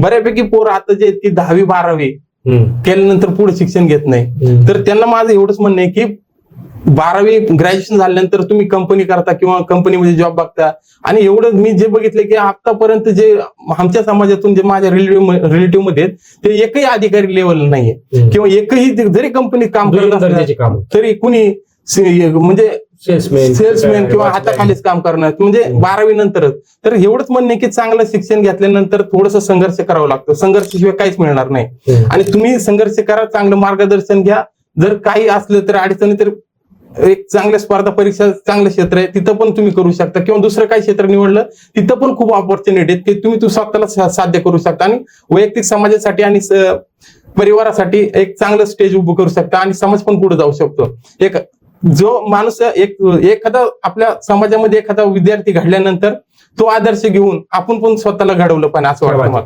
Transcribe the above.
बऱ्यापैकी पोरं आता जे ती 10वी-12वी केल्यानंतर पुढे शिक्षण घेत नाही. तर त्यांना माझं एवढंच म्हणणं आहे की 12वी ग्रॅज्युएशन झाल्यानंतर तुम्ही कंपनी करता किंवा कंपनीमध्ये जॉब बघता. आणि एवढं मी जे बघितलं की आतापर्यंत जे आमच्या समाजातून जे माझ्या रिलेटिव्ह मध्ये आहेत, ते एकही अधिकारी लेवल नाहीये किंवा एकही जरी कंपनी काम करत असलं तरी कुणी म्हणजे सेल्समॅन किंवा हाताखालीच काम करणार म्हणजे 12वी नंतरच. तर एवढंच म्हणणं आहे की चांगलं शिक्षण घेतल्यानंतर थोडंसं संघर्ष करावं लागतं. संघर्षाशिवाय काहीच मिळणार नाही. आणि तुम्ही संघर्ष करा, चांगलं मार्गदर्शन घ्या. जर काही असलं तर अडचणी तर एक चांगल्या स्पर्धा परीक्षा चांगलं क्षेत्र आहे, तिथं पण तुम्ही करू शकता. किंवा दुसरं काही क्षेत्र निवडलं तिथं पण खूप ऑपॉर्च्युनिटी आहेत की तुम्ही स्वतःला साध्य करू शकता आणि वैयक्तिक समाजासाठी आणि परिवारासाठी एक चांगलं स्टेज उभं करू शकता आणि समाज पण पुढे जाऊ शकतो. एक जो माणूस एखादा आपल्या समाजामध्ये एखादा विद्यार्थी घडल्यानंतर तो आदर्श घेऊन आपण पण स्वतःला घडवलं पण असं वाटतं मला.